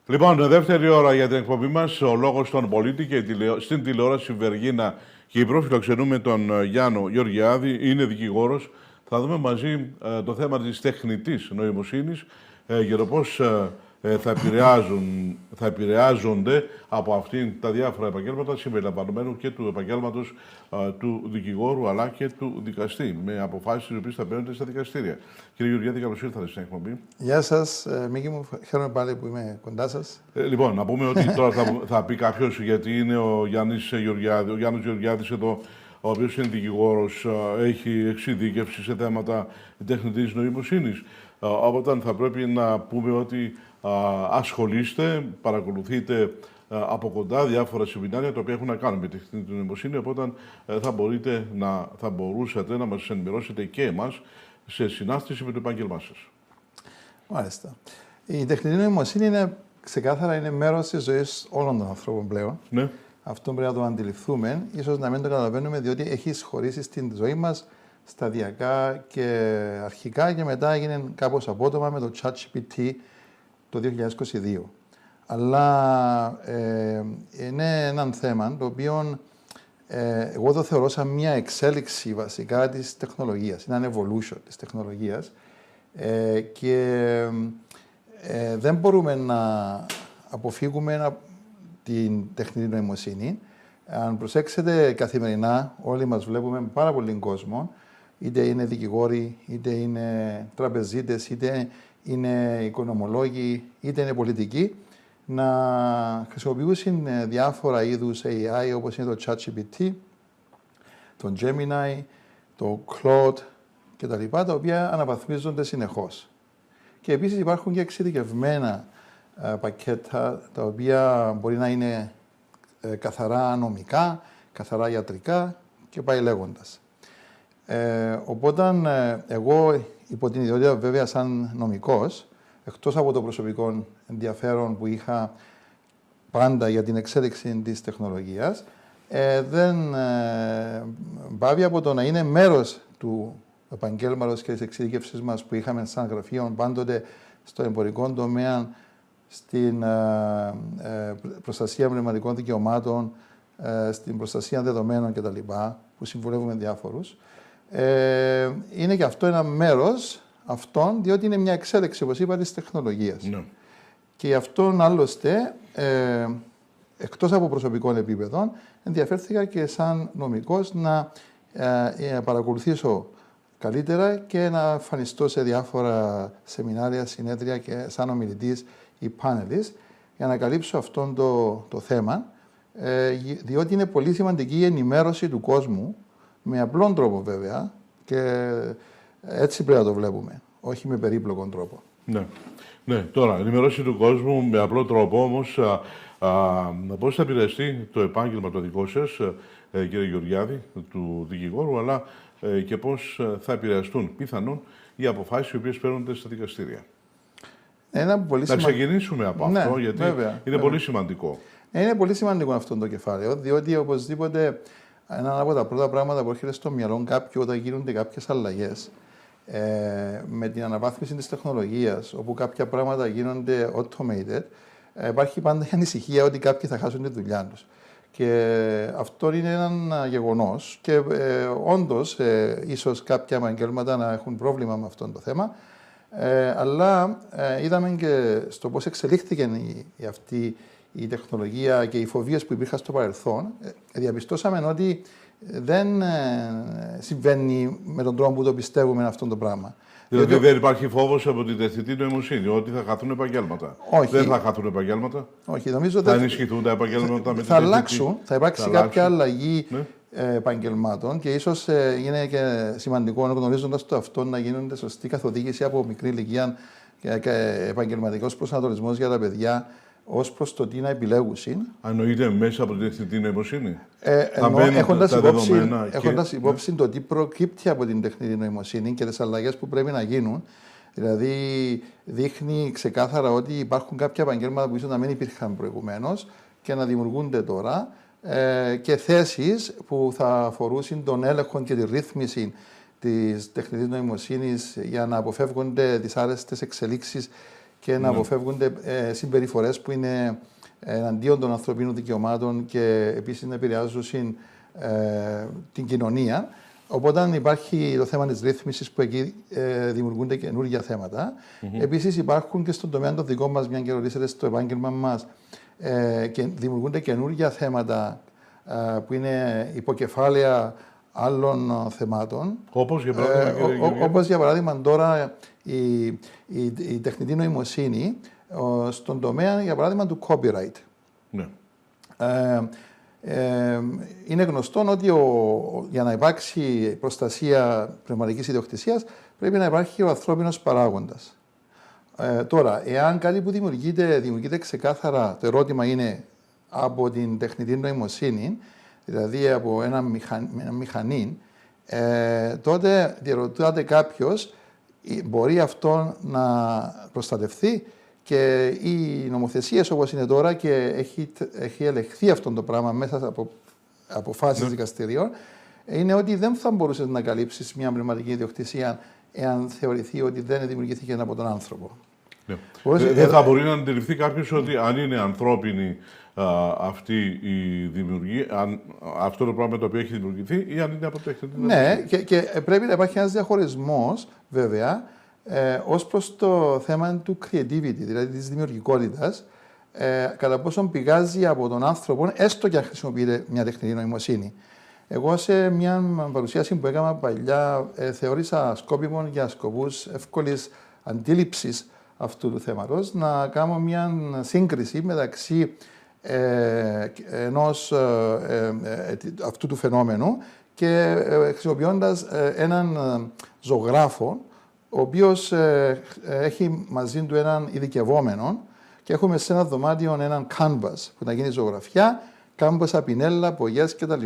Λοιπόν, δεύτερη ώρα για την εκπομπή μας, ο λόγος των πολίτη και στην τηλεόραση Βεργίνα Κύπρο. Φιλοξενούμε τον Γιάννο Γεωργιάδη, είναι δικηγόρος. Θα δούμε μαζί το θέμα της τεχνητής νοημοσύνης για το πώς θα επηρεάζονται από αυτήν τα διάφορα επαγγέλματα συμπεριλαμβανομένου και του επαγγέλματος του δικηγόρου αλλά και του δικαστή, με αποφάσεις οι οποίες θα παίρνονται στα δικαστήρια. Κύριε Γεωργιάδη, καλώς ήρθατε στην εκπομπή. Γεια σας, Μίκη μου. Χαίρομαι πάλι που είμαι κοντά σας. Λοιπόν, να πούμε ότι τώρα θα πει κάποιος, γιατί είναι ο Γιάννης Γεωργιάδης εδώ, ο οποίος είναι δικηγόρος, έχει εξειδίκευση σε θέματα τεχνητής νοημοσύνης. Οπότε θα πρέπει να πούμε ότι ασχολείστε, παρακολουθείτε από κοντά διάφορα σεμινάρια τα οποία έχουν να κάνουν με τεχνητή νοημοσύνη. Οπότε θα μπορούσατε να μας ενημερώσετε και εμάς σε συνάστηση με το επάγγελμά σας. Μάλιστα. Η τεχνητή νοημοσύνη είναι ξεκάθαρα μέρος της ζωής όλων των ανθρώπων πλέον. Ναι. Αυτό πρέπει να το αντιληφθούμε. Ίσως να μην το καταλαβαίνουμε, διότι έχει εισχωρήσει στην ζωή μας σταδιακά και αρχικά και μετά έγινε κάπως απότομα με το ChatGPT το 2022. Αλλά είναι ένα θέμα το οποίο εγώ το θεωρώ σαν μια εξέλιξη βασικά της τεχνολογίας. Είναι ένα evolution της τεχνολογίας και δεν μπορούμε να αποφύγουμε την τεχνητή νοημοσύνη. Αν προσέξετε καθημερινά, όλοι μας βλέπουμε πάρα πολύ κόσμο, είτε είναι δικηγόροι, είτε είναι τραπεζίτες, είτε είναι οικονομολόγοι, είτε είναι πολιτικοί, να χρησιμοποιούν διάφορα είδους AI, όπως είναι το ChatGPT, το Gemini, το Claude κτλ., τα οποία αναβαθμίζονται συνεχώς. Και επίσης υπάρχουν και εξειδικευμένα πακέτα, τα οποία μπορεί να είναι καθαρά νομικά, καθαρά ιατρικά και πάει λέγοντας. Οπότε εγώ, υπό την ιδιότητα βέβαια σαν νομικός, εκτός από το προσωπικό ενδιαφέρον που είχα πάντα για την εξέλιξη της τεχνολογίας, δεν πάβει από το να είναι μέρος του επαγγέλματος και της εξειδίκευσης μας που είχαμε σαν γραφείο πάντοτε στο εμπορικό τομέα, στην προστασία πνευματικών δικαιωμάτων, στην προστασία δεδομένων κτλ., που συμβουλεύουμε διάφορους. Είναι και αυτό ένα μέρος αυτών, διότι είναι μια εξέλιξη, όπως είπα, της τεχνολογίας. Ναι. Και γι' αυτόν άλλωστε, εκτός από προσωπικών επίπεδων, ενδιαφέρθηκα και σαν νομικός να παρακολουθήσω καλύτερα και να εμφανιστώ σε διάφορα σεμινάρια, συνέδρια και σαν ομιλητής ή πάνελις για να καλύψω αυτό το θέμα, διότι είναι πολύ σημαντική η ενημέρωση του κόσμου, με απλόν τρόπο βέβαια, και έτσι πρέπει να το βλέπουμε, όχι με περίπλοκον τρόπο. Ναι, τώρα, ενημέρωση του κόσμου με απλό τρόπο, όμως, πώς θα επηρεαστεί το επάγγελμα το δικό σας, κύριε Γεωργιάδη, του δικηγόρου, αλλά και πώς θα επηρεαστούν πιθανόν οι αποφάσεις οι οποίες παίρνονται στα δικαστήρια. Να ξεκινήσουμε από αυτό, γιατί είναι πολύ σημαντικό. Είναι πολύ σημαντικό αυτό το κεφάλαιο, διότι οπωσδήποτε ένα από τα πρώτα πράγματα που έρχεται στο μυαλό κάποιου όταν γίνονται κάποιες αλλαγές με την αναβάθμιση της τεχνολογίας, όπου κάποια πράγματα γίνονται automated, υπάρχει πάντα η ανησυχία ότι κάποιοι θα χάσουν τη δουλειά τους. Και αυτό είναι ένα γεγονός και όντως ίσως κάποια επαγγέλματα να έχουν πρόβλημα με αυτό το θέμα, αλλά είδαμε και στο πώς εξελίχθηκε αυτή η τεχνολογία και οι φοβίες που υπήρχαν στο παρελθόν, διαπιστώσαμε ότι δεν συμβαίνει με τον τρόπο που το πιστεύουμε αυτό το πράγμα. Δηλαδή δεν υπάρχει φόβος από την τεχνητή νοημοσύνη, ότι θα χαθούν επαγγέλματα. Όχι. Δεν θα χαθούν επαγγέλματα. Όχι, νομίζω θα ενισχυθούν τα επαγγέλματα με την θα αλλάξουν, θα υπάρξει κάποια αλλαγή ναι. επαγγελμάτων και ίσως είναι και σημαντικό, γνωρίζοντας το αυτό, να γίνονται σωστή καθοδήγηση από μικρή ηλικία και επαγγελματικός προσανατολισμός για τα παιδιά, ως προς το τι να επιλέγουν. Εννοείται μέσα από την τεχνητή νοημοσύνη. Έχοντας υπόψη το τι προκύπτει από την τεχνητή νοημοσύνη και τις αλλαγές που πρέπει να γίνουν. Δηλαδή, δείχνει ξεκάθαρα ότι υπάρχουν κάποια επαγγέλματα που ίσως να μην υπήρχαν προηγουμένως και να δημιουργούνται τώρα και θέσεις που θα αφορούσαν τον έλεγχο και τη ρύθμιση της τεχνητής νοημοσύνης για να αποφεύγονται δυσάρεστες εξελίξεις και να αποφεύγονται συμπεριφορές που είναι εναντίον των ανθρωπίνων δικαιωμάτων και επίσης να επηρεάζουν την κοινωνία. Οπότε υπάρχει το θέμα της ρύθμισης που εκεί δημιουργούνται καινούργια θέματα. Επίσης υπάρχουν και στον τομέα των δικών μας, μια και ρωτήσατε στο επάγγελμα μας, και δημιουργούνται καινούργια θέματα που είναι υποκεφάλαια άλλων θεμάτων. Όπως για παράδειγμα τώρα η τεχνητή νοημοσύνη στον τομέα για παράδειγμα του copyright. Ναι. Είναι γνωστό ότι για να υπάρξει προστασία πνευματικής ιδιοκτησίας πρέπει να υπάρχει ο ανθρώπινος παράγοντας. Τώρα, εάν κάτι που δημιουργείται ξεκάθαρα, το ερώτημα είναι από την τεχνητή νοημοσύνη, δηλαδή από ένα μηχανή, τότε διερωτάται κάποιος, μπορεί αυτό να προστατευθεί, και οι νομοθεσίες όπως είναι τώρα και έχει ελεγχθεί αυτό το πράγμα μέσα από αποφάσεις δικαστηρίων, είναι ότι δεν θα μπορούσες να καλύψεις μια πνευματική ιδιοκτησία εάν θεωρηθεί ότι δεν δημιουργήθηκε από τον άνθρωπο. Ναι. Δεν θα μπορεί να αντιληφθεί κάποιος ότι αν είναι ανθρώπινη αυτή η δημιουργία, αυτό το πράγμα το οποίο έχει δημιουργηθεί, ή αν είναι από τεχνητή νοημοσύνη. Ναι, και πρέπει να υπάρχει ένας διαχωρισμός, βέβαια, ως προς το θέμα του creativity, δηλαδή της δημιουργικότητας, κατά πόσον πηγάζει από τον άνθρωπο, έστω και αν χρησιμοποιείται μια τεχνητή νοημοσύνη. Εγώ σε μια παρουσίαση που έκανα παλιά θεώρησα σκόπιμο για σκοπούς εύκολης αντίληψης αυτού του θέματος να κάνω μια σύγκριση μεταξύ αυτού του φαινόμενου και χρησιμοποιώντας έναν ζωγράφο, ο οποίος έχει μαζί του έναν ειδικευόμενο, και έχουμε σε ένα δωμάτιο έναν canvas που να γίνει ζωγραφιά, κάμποσα, πινέλα, πογιές κτλ.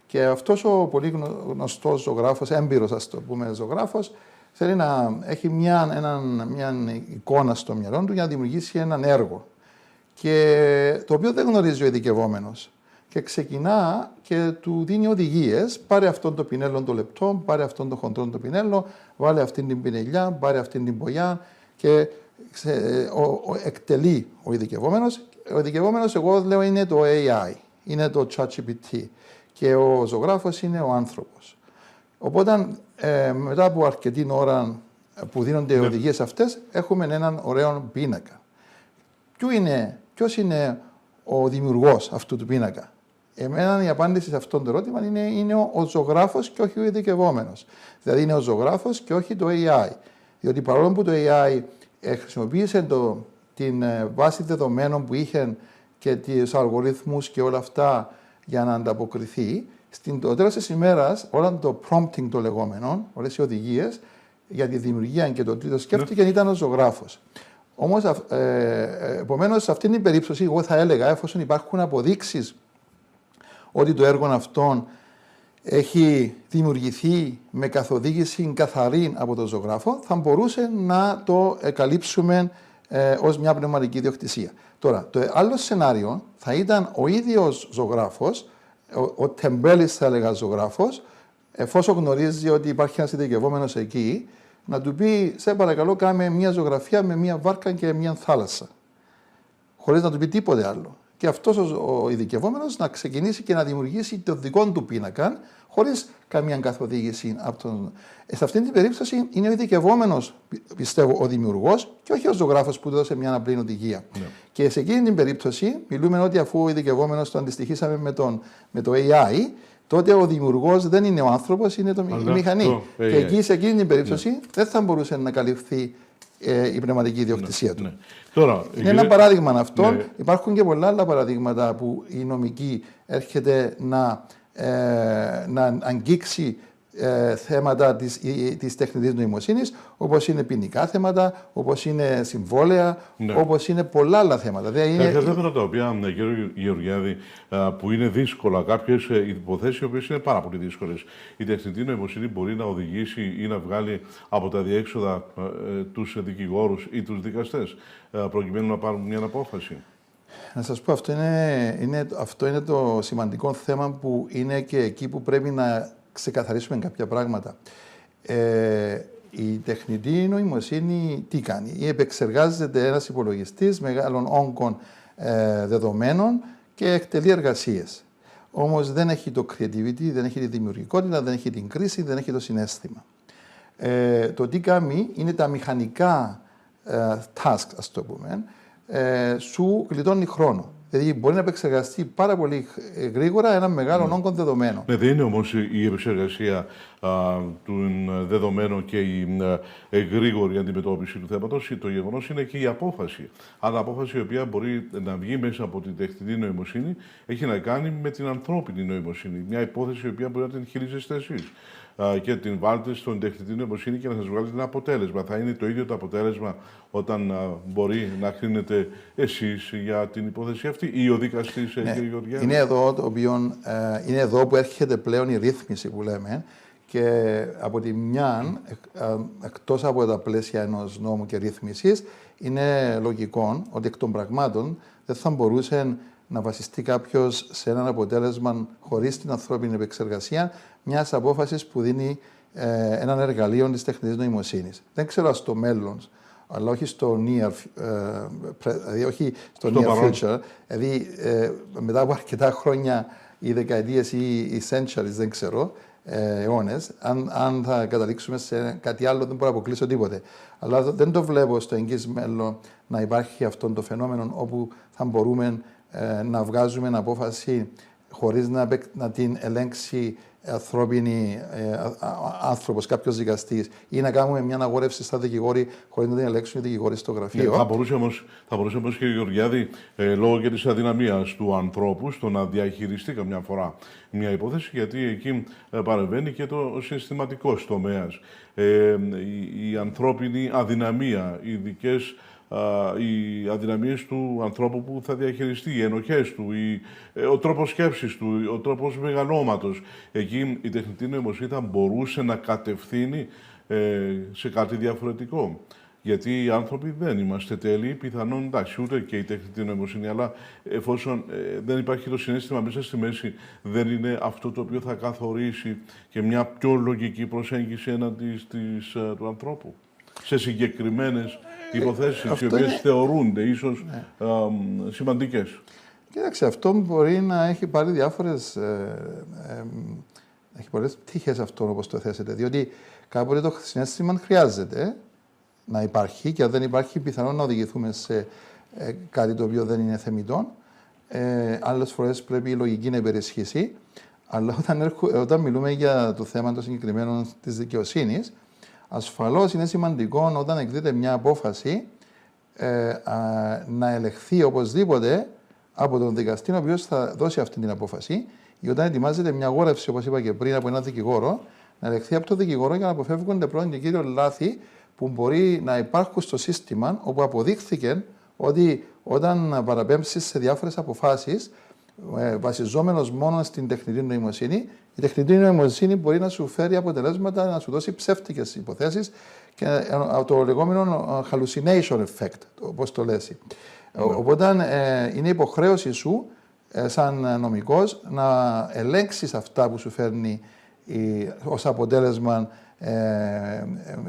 Και αυτός ο πολύ γνωστός ζωγράφος, έμπειρος ας το πούμε ζωγράφος, θέλει να έχει μια εικόνα στο μυαλό του για να δημιουργήσει έναν έργο, και το οποίο δεν γνωρίζει ο ειδικευόμενος. Και ξεκινά και του δίνει οδηγίες. Πάρε αυτόν το πινέλο το λεπτό, πάρε αυτόν το χοντρό το πινέλο, βάλε αυτήν την πινελιά, πάρε αυτήν την πογιά, και εκτελεί ο ειδικευόμενος. Ο ειδικευόμενος, εγώ λέω, είναι το AI, είναι το ChatGPT, και ο ζωγράφος είναι ο άνθρωπος. Οπότε μετά από αρκετή ώρα που δίνονται οι οδηγίες αυτές, έχουμε έναν ωραίο πίνακα. Ποιος είναι ο δημιουργός αυτού του πίνακα? Εμένα η απάντηση σε αυτό το ερώτημα είναι ο ζωγράφος και όχι ο ειδικευόμενος. Δηλαδή είναι ο ζωγράφος και όχι το AI. Διότι παρόλο που το AI χρησιμοποίησε την βάση δεδομένων που είχε και τους αλγορίθμους και όλα αυτά για να ανταποκριθεί, στο τέλος της ημέρας, όλα το prompting το λεγόμενο, όλες οι οδηγίες για τη δημιουργία και το τρίτο σκέφτηκε, ήταν ο ζωγράφος. Όμως, επομένως, σε αυτήν την περίπτωση, εγώ θα έλεγα, εφόσον υπάρχουν αποδείξεις ότι το έργο αυτόν έχει δημιουργηθεί με καθοδήγηση καθαρή από τον ζωγράφο, θα μπορούσε να το καλύψουμε ως μια πνευματική ιδιοκτησία. Τώρα, το άλλο σενάριο θα ήταν ο ίδιος ζωγράφος, ο τεμπέλης θα έλεγα ζωγράφος, εφόσον γνωρίζει ότι υπάρχει ένας ειδικευόμενος εκεί, να του πει, σε παρακαλώ, κάμε μια ζωγραφιά με μια βάρκα και μια θάλασσα. Χωρίς να του πει τίποτε άλλο. Και αυτός ο ειδικευόμενος να ξεκινήσει και να δημιουργήσει το δικό του πίνακα, χωρίς καμία καθοδήγηση από τον. Σε αυτήν την περίπτωση είναι ο ειδικευόμενος, πιστεύω, ο δημιουργός, και όχι ο ζωγράφος που δώσε μια απλή οδηγία. Ναι. Και σε εκείνη την περίπτωση, μιλούμε ότι αφού ο ειδικευόμενος το αντιστοιχίσαμε με το AI, τότε ο δημιουργός δεν είναι ο άνθρωπος, είναι η μηχανή. Και εκεί, σε εκείνη την περίπτωση, δεν θα μπορούσε να καλυφθεί η πνευματική ιδιοκτησία του. Ναι. Τώρα, είναι ένα παράδειγμα αυτό. Ναι. Υπάρχουν και πολλά άλλα παραδείγματα που η νομική έρχεται να αγγίξει θέματα της τεχνητής νοημοσύνης, όπως είναι ποινικά θέματα, όπως είναι συμβόλαια, όπως είναι πολλά άλλα θέματα. Κάποια θέματα τα οποία, κύριε Γεωργιάδη, που είναι δύσκολα, κάποιες υποθέσεις οι οποίες είναι πάρα πολύ δύσκολες. Η τεχνητή νοημοσύνη μπορεί να οδηγήσει ή να βγάλει από τα διέξοδα τους δικηγόρους ή τους δικαστές, προκειμένου να πάρουν μια απόφαση. Να σας πω, αυτό είναι το σημαντικό θέμα, που είναι και εκεί που πρέπει να ξεκαθαρίσουμε κάποια πράγματα. Η τεχνητή νοημοσύνη τι κάνει? Επεξεργάζεται ένας υπολογιστής μεγάλων όγκων δεδομένων και εκτελεί εργασίες. Όμως δεν έχει το creativity, δεν έχει τη δημιουργικότητα, δεν έχει την κρίση, δεν έχει το συναίσθημα. Το τι κάνει είναι τα μηχανικά task, ας το πούμε, σου γλιτώνει χρόνο. Δηλαδή μπορεί να επεξεργαστεί πάρα πολύ γρήγορα ένα μεγάλο όγκο δεδομένων. Ναι, δεν είναι όμως η επεξεργασία των δεδομένων και η γρήγορη αντιμετώπιση του θέματος. Το γεγονός είναι και η απόφαση. Αλλά απόφαση η οποία μπορεί να βγει μέσα από την τεχνητή νοημοσύνη έχει να κάνει με την ανθρώπινη νοημοσύνη. Μια υπόθεση η οποία μπορεί να την χειρίζεστε εσείς και την βάλετε στον τεχνητή νοημοσύνη και να σας βγάλει ένα αποτέλεσμα. Θα είναι το ίδιο το αποτέλεσμα όταν μπορεί να κρίνετε εσείς για την υπόθεση αυτή ή ο δικαστής, κύριε Γεωργιάδη? Είναι εδώ που έρχεται πλέον η ρύθμιση που λέμε και από τη μια, εκτός από τα πλαίσια ενός νόμου και ρύθμισης, είναι λογικό ότι εκ των πραγμάτων δεν θα μπορούσε να βασιστεί κάποιος σε έναν αποτέλεσμα χωρίς την ανθρώπινη επεξεργασία μιας απόφασης που δίνει έναν εργαλείο της τεχνητής νοημοσύνης. Δεν ξέρω στο μέλλον, αλλά όχι στο near, δηλαδή όχι στο near future, δηλαδή μετά από αρκετά χρόνια ή δεκαετίες ή centuries, δεν ξέρω, αιώνες, αν θα καταλήξουμε σε κάτι άλλο δεν μπορώ να αποκλείσω τίποτε. Αλλά δεν το βλέπω στο εγγύς μέλλον να υπάρχει αυτό το φαινόμενο όπου θα μπορούμε να βγάζουμε μια απόφαση χωρίς να την ελέγξει άνθρωπος, κάποιος δικαστής, ή να κάνουμε μια αγόρευση στα δικηγόροι χωρίς να την ελέγξουν οι δικηγόροι στο γραφείο. Θα μπορούσε όμως, κύριε Γεωργιάδη, λόγω και της αδυναμίας του ανθρώπου στο να διαχειριστεί καμιά φορά μια υπόθεση, γιατί εκεί παρεμβαίνει και το συναισθηματικός τομέας. Η ανθρώπινη αδυναμία, οι αδυναμίες του ανθρώπου που θα διαχειριστεί, οι ενοχές του, ο τρόπος σκέψης του, ο τρόπος μεγαλώματος. Εκεί η τεχνητή νοημοσύνη θα μπορούσε να κατευθύνει σε κάτι διαφορετικό. Γιατί οι άνθρωποι δεν είμαστε τέλειοι, πιθανόν εντάξει, ούτε και η τεχνητή νοημοσύνη, αλλά εφόσον δεν υπάρχει το συναίσθημα μέσα στη μέση, δεν είναι αυτό το οποίο θα καθορίσει και μια πιο λογική προσέγγιση έναντι του ανθρώπου σε συγκεκριμένες υποθέσεις, οι οποίες θεωρούνται ίσως σημαντικές. Κοίταξε, αυτό μπορεί να έχει πάρει διάφορες πτυχές αυτό, όπως το θέσετε, διότι κάποτε το συναίσθημα χρειάζεται να υπάρχει και αν δεν υπάρχει πιθανόν να οδηγηθούμε σε κάτι το οποίο δεν είναι θεμιτό. Άλλες φορές πρέπει η λογική να υπερισχύσει, αλλά όταν μιλούμε για το θέμα το συγκεκριμένο της δικαιοσύνης, ασφαλώς είναι σημαντικό όταν εκδίδεται μια απόφαση να ελεγχθεί οπωσδήποτε από τον δικαστή ο οποίος θα δώσει αυτή την απόφαση, ή όταν ετοιμάζεται μια αγόρευση, όπως είπα και πριν, από έναν δικηγόρο, να ελεγχθεί από τον δικηγόρο για να αποφεύγονται πρώτον και κύριο λάθη που μπορεί να υπάρχουν στο σύστημα, όπου αποδείχθηκε ότι όταν παραπέμψεις σε διάφορες αποφάσεις, βασιζόμενος μόνο στην τεχνητή νοημοσύνη, η τεχνητή νοημοσύνη μπορεί να σου φέρει αποτελέσματα, να σου δώσει ψεύτικες υποθέσεις και το λεγόμενο hallucination effect, όπως το λες. Οπότε είναι υποχρέωση σου, σαν νομικός, να ελέγξεις αυτά που σου φέρνει ως αποτέλεσμα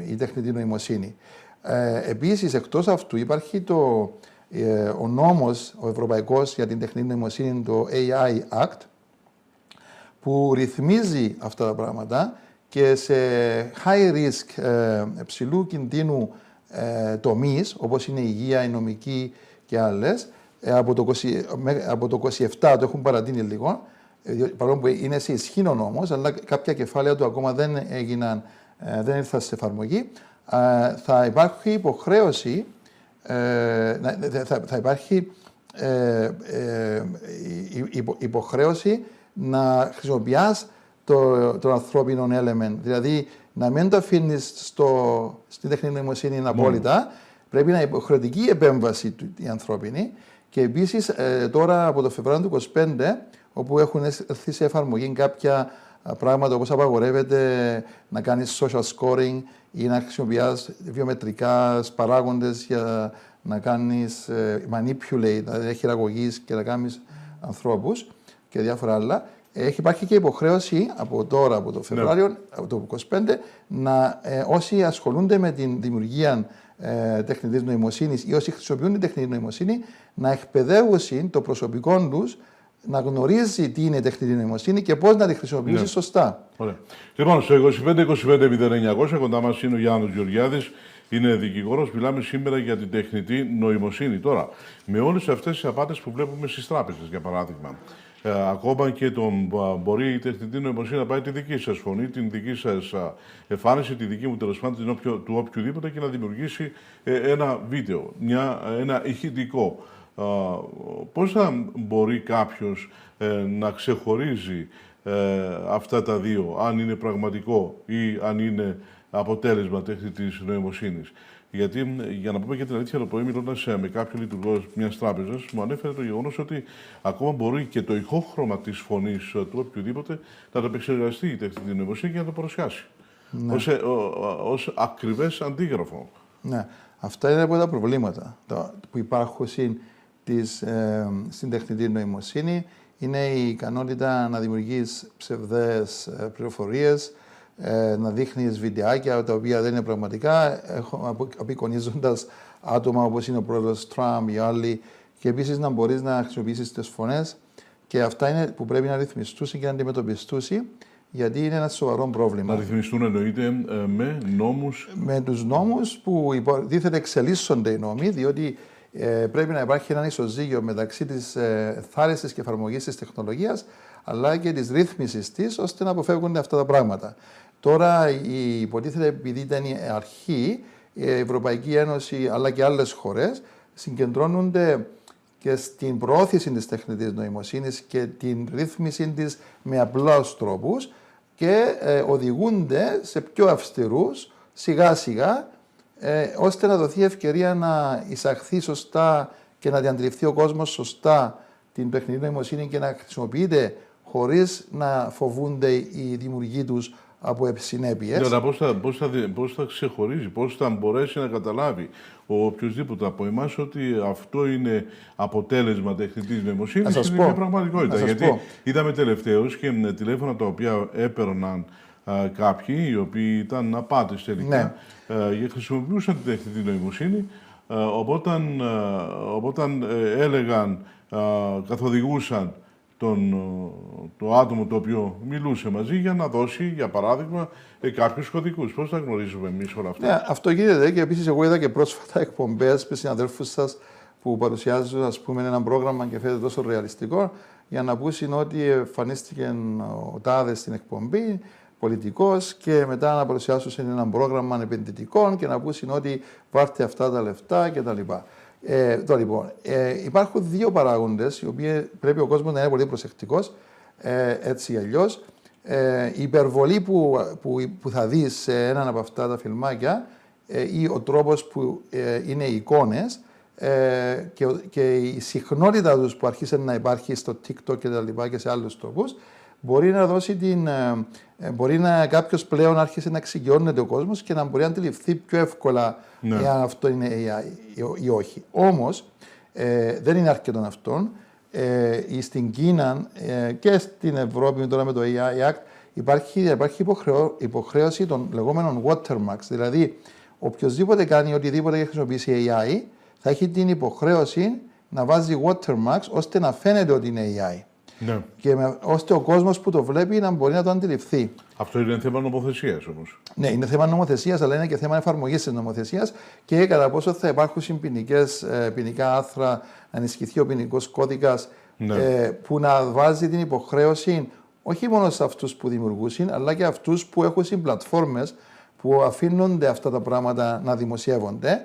η τεχνητή νοημοσύνη. Επίσης, εκτός αυτού, υπάρχει ο νόμος, ο ευρωπαϊκός για την τεχνητή νοημοσύνη, το AI Act, που ρυθμίζει αυτά τα πράγματα και σε high risk, ψηλού κινδύνου τομείς, όπως είναι η υγεία, η νομική και άλλες, από το 27 το έχουν παρατείνει λίγο, παρόλο που είναι σε ισχύον νόμος, αλλά κάποια κεφάλαια του ακόμα δεν ήρθαν σε εφαρμογή, θα υπάρχει υποχρέωση, θα υπάρχει υποχρέωση να χρησιμοποιάς το ανθρώπινο element, δηλαδή να μην το αφήνεις στην τεχνητή νοημοσύνη απόλυτα, πρέπει να είναι υποχρεωτική η επέμβαση η ανθρώπινη. Και επίσης τώρα από το Φεβρουάριο του 2025, όπου έχουν έρθει σε εφαρμογή κάποια πράγματα όπως απαγορεύεται να κάνεις social scoring ή να χρησιμοποιάς βιομετρικά παράγοντες για να κάνεις manipulate, δηλαδή χειραγωγείς και να κάνεις ανθρώπους και διάφορα άλλα. υπάρχει και υποχρέωση από τώρα, από το Φεβρουάριο, από το 2025, να όσοι ασχολούνται με την δημιουργία τεχνητής νοημοσύνης ή όσοι χρησιμοποιούν την τεχνητή νοημοσύνη, να εκπαιδεύουν το προσωπικό τους να γνωρίζει τι είναι τεχνητή νοημοσύνη και πώς να τη χρησιμοποιήσει σωστά. Ωραία. Λοιπόν, στο 25-25-0900 κοντά μας είναι ο Γιάννος Γεωργιάδης, είναι δικηγόρος. Μιλάμε σήμερα για την τεχνητή νοημοσύνη. Τώρα, με όλες αυτές τις απάτες που βλέπουμε στις τράπεζες, για παράδειγμα, ακόμα και μπορεί η τεχνητή νοημοσύνη να πάει τη δική σας φωνή, την δική σας εμφάνιση, τη δική μου τέλος πάντων, του οποιοδήποτε και να δημιουργήσει ένα βίντεο, ένα ηχητικό. Πώς θα μπορεί κάποιος να ξεχωρίζει αυτά τα δύο, αν είναι πραγματικό ή αν είναι αποτέλεσμα τεχνητής νοημοσύνης? Γιατί, για να πούμε και την αλήθεια, το πρωί μιλώντας με κάποιον λειτουργό μιας τράπεζας, μου ανέφερε το γεγονός ότι ακόμα μπορεί και το ηχόχρωμα της φωνής του οποιοδήποτε να το επεξεργαστεί η τεχνητή νοημοσύνη και να το παρουσιάσει. Ναι. Ως ακριβές αντίγραφο. Ναι. Αυτά είναι από τα προβλήματα που υπάρχουν στην τεχνητή νοημοσύνη. Είναι η ικανότητα να δημιουργείς ψευδές πληροφορίες, να δείχνεις βιντεάκια τα οποία δεν είναι πραγματικά, απεικονίζοντας άτομα όπως είναι ο πρόεδρος Τραμπ ή άλλοι, και επίσης να μπορείς να χρησιμοποιήσεις τις φωνές. Και αυτά είναι που πρέπει να ρυθμιστούν και να αντιμετωπιστούν, γιατί είναι ένα σοβαρό πρόβλημα. Να ρυθμιστούν εννοείται με νόμους. Με τους νόμους που υποτίθεται εξελίσσονται οι νόμοι, διότι πρέπει να υπάρχει ένα ισοζύγιο μεταξύ της θάρρυνσης και εφαρμογής της τεχνολογίας, αλλά και της ρύθμισης της, ώστε να αποφεύγονται αυτά τα πράγματα. Τώρα, υποτίθεται, επειδή ήταν η αρχή, η Ευρωπαϊκή Ένωση αλλά και άλλες χώρες συγκεντρώνονται και στην προώθηση της τεχνητής νοημοσύνης και την ρύθμιση της με απλούς τρόπους και οδηγούνται σε πιο αυστηρούς σιγά-σιγά, ώστε να δοθεί ευκαιρία να εισαχθεί σωστά και να αντιληφθεί ο κόσμος σωστά την τεχνητή νοημοσύνη και να χρησιμοποιείται χωρίς να φοβούνται οι δημιουργοί τους από συνέπειες. Ναι, αλλά πώς θα ξεχωρίζει, πώς θα μπορέσει να καταλάβει ο οποιοσδήποτε από εμάς ότι αυτό είναι αποτέλεσμα τεχνητής νοημοσύνης ή είναι πραγματικότητα? Γιατί είδαμε τελευταίως και τηλέφωνα τα οποία έπαιρναν κάποιοι οι οποίοι ήταν απάτες τελικά, ναι, χρησιμοποιούσαν την τεχνητή νοημοσύνη, όταν έλεγαν, καθοδηγούσαν το άτομο το οποίο μιλούσε μαζί για να δώσει, για παράδειγμα, κάποιους κωδικούς. Πώς θα γνωρίζουμε εμείς όλα αυτά? Ναι, αυτό γίνεται, και επίσης εγώ είδα και πρόσφατα εκπομπές με συναδέλφους σας που παρουσιάζουν, ας πούμε, ένα πρόγραμμα και φαίνεται τόσο ρεαλιστικό, για να πούσουν ότι εμφανίστηκε ο τάδε στην εκπομπή, πολιτικός, και μετά να παρουσιάσουν ένα πρόγραμμα επενδυτικών και να πούσουν ότι βάρτε αυτά τα λεφτά κτλ. Τώρα λοιπόν, υπάρχουν δύο παράγοντες οι οποίοι πρέπει ο κόσμος να είναι πολύ προσεκτικός, έτσι ή αλλιώς. Η υπερβολή που θα δεις σε έναν από αυτά τα φιλμάκια ή ο τρόπος που είναι οι εικόνες και η συχνότητα τους που αρχίσει να υπάρχει στο TikTok και σε άλλους τρόπους, μπορεί να δώσει μπορεί να κάποιος πλέον άρχισε να εξοικειώνεται ο κόσμος και να μπορεί να αντιληφθεί πιο εύκολα, ναι, εάν αυτό είναι AI ή όχι. Όμως δεν είναι αρκετό αυτόν. Στην Κίνα και στην Ευρώπη τώρα με το AI Act υπάρχει υποχρέωση των λεγόμενων watermarks. Δηλαδή, οποιοδήποτε κάνει οτιδήποτε και χρησιμοποιήσει AI θα έχει την υποχρέωση να βάζει watermarks ώστε να φαίνεται ότι είναι AI. Ναι. Και ώστε ο κόσμος που το βλέπει να μπορεί να το αντιληφθεί. Αυτό είναι θέμα νομοθεσίας όμως. Ναι, είναι θέμα νομοθεσίας, αλλά είναι και θέμα εφαρμογής της νομοθεσίας και κατά πόσο θα υπάρχουν ποινικά άρθρα, να ενισχυθεί ο ποινικός κώδικας, ναι, που να βάζει την υποχρέωση όχι μόνο σε αυτούς που δημιουργούσαν, αλλά και αυτούς που έχουν πλατφόρμες που αφήνονται αυτά τα πράγματα να δημοσιεύονται,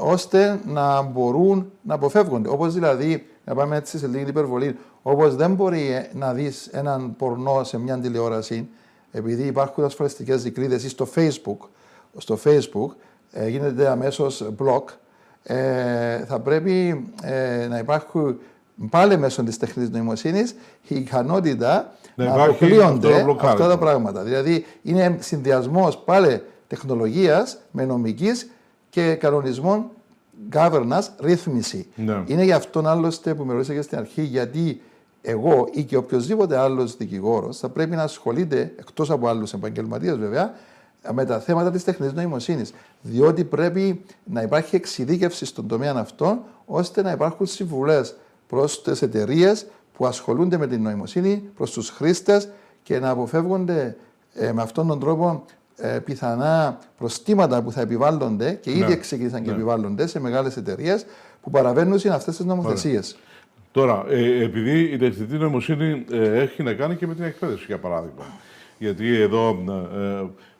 ώστε να μπορούν να αποφεύγονται. Όπως δηλαδή, να πάμε έτσι σε λίγη υπερβολή, όπως δεν μπορεί να δεις έναν πορνό σε μια τηλεόραση, επειδή υπάρχουν ασφαλιστικές δικλείδες, ή στο Facebook γίνεται αμέσως block, θα πρέπει να υπάρχουν πάλι μέσω της τεχνητής νοημοσύνης η ικανότητα να αποκλείονται αυτά τα πράγματα. Δηλαδή είναι συνδυασμός πάλι τεχνολογίας με νομικής και κανονισμών, governance, ρύθμιση. Ναι. Είναι γι' αυτόν άλλωστε που με ρωτήσατε και στην αρχή, γιατί εγώ ή και οποιοδήποτε άλλος δικηγόρος θα πρέπει να ασχολείται, εκτός από άλλους επαγγελματίες βέβαια, με τα θέματα της τεχνητής νοημοσύνης. Διότι πρέπει να υπάρχει εξειδίκευση στον τομέα αυτό, ώστε να υπάρχουν συμβουλές προς τις εταιρείες που ασχολούνται με την νοημοσύνη, προς τους χρήστες και να αποφεύγονται με αυτόν τον τρόπο πιθανά προστήματα που θα επιβάλλονται και ήδη ξεκίνησαν και επιβάλλονται σε μεγάλες εταιρείες που παραβαίνουν αυτές τις νομοθεσίες. Τώρα, επειδή η τεχνητή νοημοσύνη έχει να κάνει και με την εκπαίδευση, για παράδειγμα. Γιατί εδώ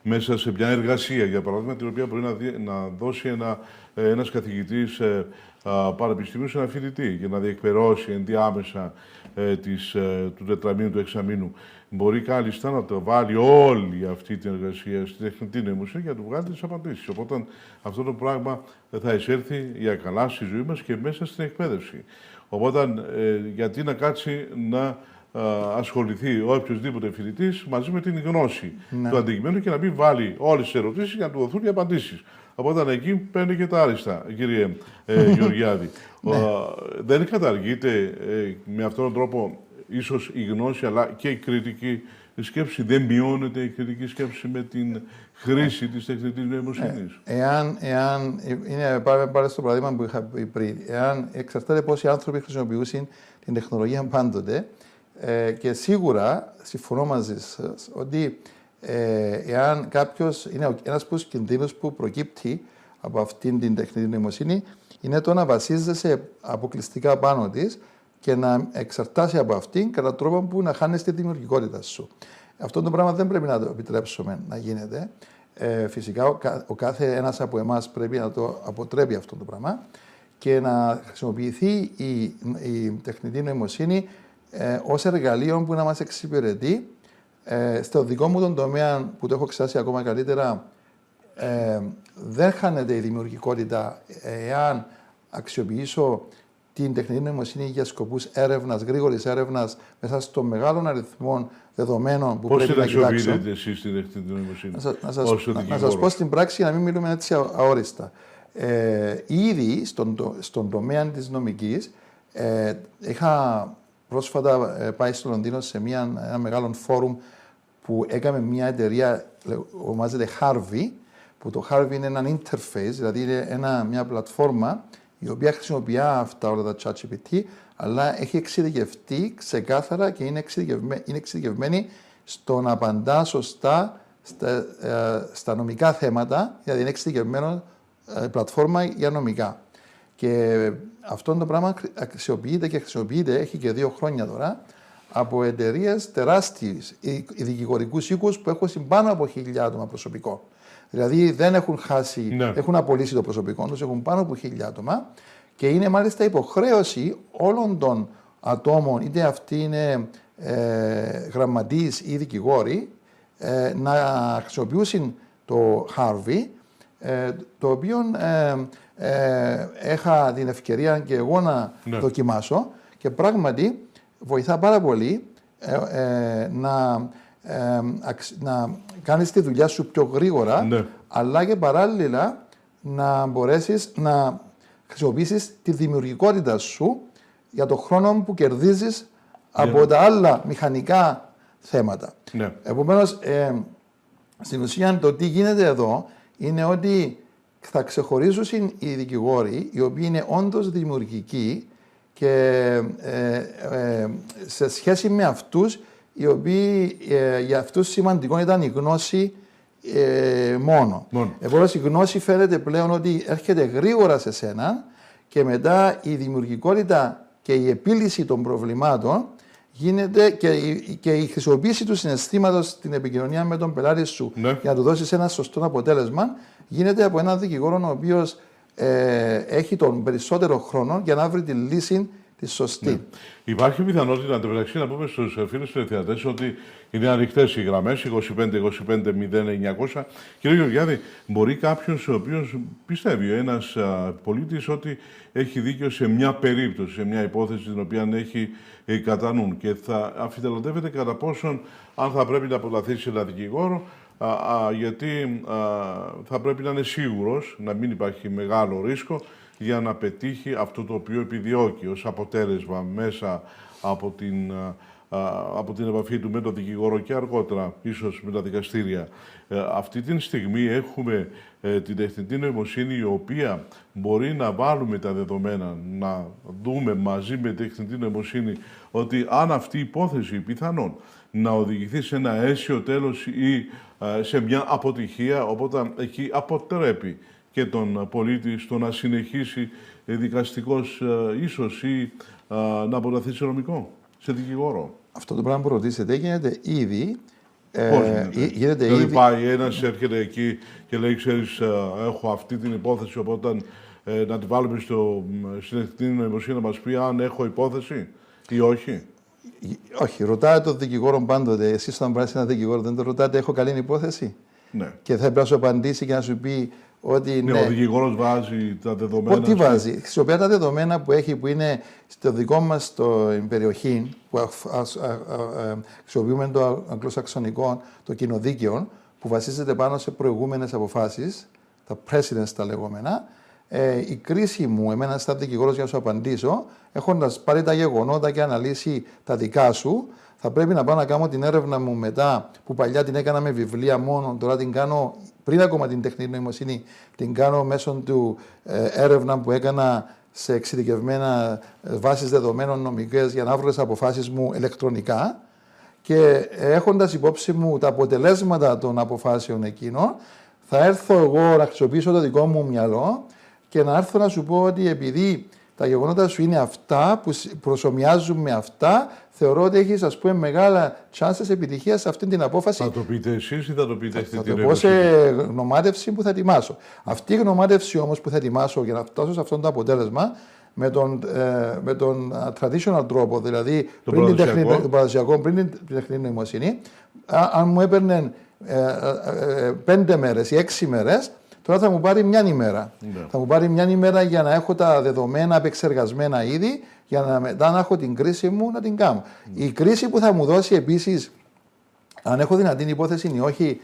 μέσα σε μια εργασία, για παράδειγμα, την οποία μπορεί να δώσει ένας καθηγητής πανεπιστημίου σε ένα φοιτητή για να διεκπαιρώσει ενδιάμεσα του τετραμήνου, του εξαμήνου, μπορεί κάλλιστα να το βάλει όλη αυτή την εργασία στη τεχνητή νοημοσύνη για να του βγάλει τις απαντήσεις. Οπότε αυτό το πράγμα θα εισέλθει για καλά στη ζωή μας και μέσα στην εκπαίδευση. Οπότε γιατί να κάτσει να ασχοληθεί ο οποιοσδήποτε φοιτητής μαζί με την γνώση του αντικειμένου και να μην βάλει όλες τις ερωτήσεις για να του δοθούν οι απαντήσεις. Οπότε εκεί παίρνει και τα άριστα, κύριε Γεωργιάδη. Δεν καταργείται με αυτόν τον τρόπο ίσως η γνώση αλλά και η κριτική σκέψη. Δεν μειώνεται η κριτική σκέψη με την χρήση της τεχνητής νοημοσύνης. Πάμε πάλι στο παράδειγμα που είχα πει πριν. Εάν εξαρτάται πόσοι άνθρωποι χρησιμοποιούσαν την τεχνολογία πάντοτε, και σίγουρα συμφωνώ μαζί σας ότι εάν κάποιος είναι ένας από τους κινδύνους που προκύπτει από αυτήν την τεχνητή νοημοσύνη, είναι το να βασίζεσαι αποκλειστικά πάνω της και να εξαρτάσαι από αυτήν κατά τρόπο που να χάνεις τη δημιουργικότητα σου. Αυτό το πράγμα δεν πρέπει να το επιτρέψουμε να γίνεται. Φυσικά ο κάθε ένας από εμάς πρέπει να το αποτρέπει αυτό το πράγμα και να χρησιμοποιηθεί η τεχνητή νοημοσύνη ως εργαλείο που να μας εξυπηρετεί. Στο δικό μου τον τομέα που το έχω εξετάσει ακόμα καλύτερα, δεν χάνεται η δημιουργικότητα εάν αξιοποιήσω την τεχνητή νοημοσύνη για σκοπούς έρευνας, γρήγορης έρευνας, μέσα στο μεγάλο αριθμό δεδομένων που πρέπει να κοιτάξω. Πώς την αξιοποιείτε εσείς την τεχνητή νοημοσύνη? Να σας πω στην πράξη, για να μην μιλούμε έτσι αόριστα. Ήδη στον τομέα της νομικής, είχα πρόσφατα πάει στο Λονδίνο σε ένα μεγάλο φόρουμ που έκαμε μια εταιρεία, ονομάζεται Harvey, που το Harvey είναι ένα interface, δηλαδή είναι μια πλατφόρμα η οποία χρησιμοποιεί αυτά όλα τα ChatGPT, αλλά έχει εξειδικευτεί ξεκάθαρα και είναι εξειδικευμένη στο να απαντά σωστά στα νομικά θέματα, δηλαδή είναι εξειδικευμένο πλατφόρμα για νομικά. Και αυτό το πράγμα χρησιμοποιείται, έχει και 2 χρόνια τώρα, από εταιρείες τεράστιες, δικηγορικούς οίκους που έχουν πάνω από 1.000 άτομα προσωπικό. Δηλαδή δεν έχουν χάσει, έχουν απολύσει το προσωπικό τους, έχουν πάνω από 1.000 άτομα και είναι μάλιστα υποχρέωση όλων των ατόμων, είτε αυτοί είναι γραμματείς ή δικηγόροι, να χρησιμοποιήσουν το Harvey, το οποίο είχα την ευκαιρία και εγώ να δοκιμάσω και πράγματι βοηθά πάρα πολύ να κάνεις τη δουλειά σου πιο γρήγορα, αλλά και παράλληλα να μπορέσεις να χρησιμοποιήσεις τη δημιουργικότητα σου για το χρόνο που κερδίζεις από τα άλλα μηχανικά θέματα. Επομένως, στην ουσία το τι γίνεται εδώ είναι ότι θα ξεχωρίζουν οι δικηγόροι οι οποίοι είναι όντως δημιουργικοί και σε σχέση με αυτούς οι οποίοι για αυτούς σημαντικό ήταν η γνώση μόνο. Επομένως η γνώση φαίνεται πλέον ότι έρχεται γρήγορα σε σένα και μετά η δημιουργικότητα και η επίλυση των προβλημάτων γίνεται και η χρησιμοποίηση του συναισθήματος στην επικοινωνία με τον πελάτη σου για να του δώσεις ένα σωστό αποτέλεσμα γίνεται από έναν δικηγόρο ο οποίος έχει τον περισσότερο χρόνο για να βρει τη λύση τη σωστή. Υπάρχει πιθανότητα αντιμεταξύ να πούμε στους φίλους τηλεθεατές ότι είναι ανοιχτές οι γραμμές 25-25-0900. Κύριε Γεωργιάδη, μπορεί κάποιος ο οποίος πιστεύει, ένας πολίτης, ότι έχει δίκιο σε μια περίπτωση, σε μια υπόθεση την οποία έχει κατά νου και θα αμφιτελωτεύεται κατά πόσον αν θα πρέπει να απολαθήσει ένα δικηγόρο, γιατί θα πρέπει να είναι σίγουρος, να μην υπάρχει μεγάλο ρίσκο, για να πετύχει αυτό το οποίο επιδιώκει ως αποτέλεσμα μέσα από την επαφή του με τον δικηγόρο και αργότερα ίσως με τα δικαστήρια. Αυτή τη στιγμή έχουμε την τεχνητή νοημοσύνη, η οποία μπορεί να βάλουμε τα δεδομένα, να δούμε μαζί με τεχνητή νοημοσύνη ότι αν αυτή η υπόθεση πιθανόν να οδηγηθεί σε ένα αίσιο τέλος ή σε μια αποτυχία, οπότε εκεί αποτρέπει και τον πολίτη στο να συνεχίσει δικαστικός ίσως ή να αποταθεί σε νομικό, σε δικηγόρο. Αυτό το πράγμα που ρωτήσετε γίνεται ήδη. Πώς γίνεται? Δηλαδή ήδη. πάει ένας, έρχεται εκεί και λέει, ξέρεις, έχω αυτή την υπόθεση, οπότε να τη βάλουμε στην τεχνητή νοημοσύνη να μας πει αν έχω υπόθεση ή όχι. Όχι, ρωτάτε τον δικηγόρο πάντοτε. Εσείς όταν πάρετε ένα δικηγόρο, δεν το ρωτάτε, έχω καλή υπόθεση. Ναι. Και θα πρέπει να σου απαντήσει και να σου πει ότι. Ναι, ο δικηγόρος βάζει τα δεδομένα. Τι βάζει? Χρησιμοποιεί τα δεδομένα που έχει, που είναι στο δικό μας περιοχή, που χρησιμοποιούμε το αγγλοσαξονικό, το κοινοδίκαιο, που βασίζεται πάνω σε προηγούμενες αποφάσεις, τα precedents τα λεγόμενα. Η κρίση μου, εμένα σαν δικηγόρος για να σου απαντήσω, έχοντας πάρει τα γεγονότα και αναλύσει τα δικά σου, θα πρέπει να πάω να κάνω την έρευνα μου μετά, που παλιά την έκανα με βιβλία μόνο, τώρα την κάνω πριν ακόμα την τεχνητή νοημοσύνη, την κάνω μέσω του έρευνα που έκανα σε εξειδικευμένα βάσεις δεδομένων νομικές για να βρω τις αποφάσεις μου ηλεκτρονικά, και έχοντας υπόψη μου τα αποτελέσματα των αποφάσεων εκείνων, θα έρθω εγώ να χρησιμοποιήσω το δικό μου μυαλό και να έρθω να σου πω ότι επειδή τα γεγονότα σου είναι αυτά που προσομοιάζουν με αυτά, θεωρώ ότι έχεις, ας πούμε, μεγάλα chances επιτυχίας σε αυτή την απόφαση. Θα το πείτε εσείς ή θα το πείτε στην Θα το πω σε γνωμάτευση που θα ετοιμάσω. Αυτή η γνωμάτευση όμως που θα ετοιμάσω για να φτάσω σε αυτό το αποτέλεσμα, με τον traditional τρόπο, δηλαδή πριν την παραδοσιακό, πριν την τεχνητή νοημοσύνη, αν μου έπαιρνε 5 μέρες ή 6 μέρες, τώρα θα μου πάρει μια ημέρα. Ναι. Θα μου πάρει μια ημέρα για να έχω τα δεδομένα επεξεργασμένα ήδη, για να μετά να έχω την κρίση μου να την κάνω. Η κρίση που θα μου δώσει επίσης, αν έχω δυνατή υπόθεση ή όχι,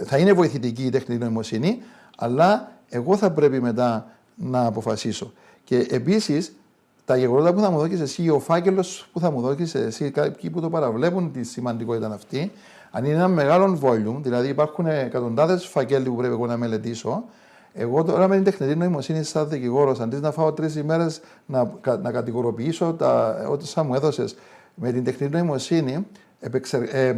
θα είναι βοηθητική η τεχνητή νοημοσύνη, αλλά εγώ θα πρέπει μετά να αποφασίσω. Και επίσης, τα γεγονότα που θα μου δώσεις εσύ, ο φάκελος που θα μου δώσεις εσύ, κάποιοι που το παραβλέπουν τη σημαντικότητα αυτή, αν είναι ένα μεγάλο volume, δηλαδή υπάρχουν εκατοντάδες φακέλοι που πρέπει εγώ να μελετήσω, εγώ τώρα με την τεχνητή νοημοσύνη, σαν δικηγόρος, αντί να φάω 3 ημέρες να κατηγοροποιήσω όσα μου έδωσες, με την τεχνητή νοημοσύνη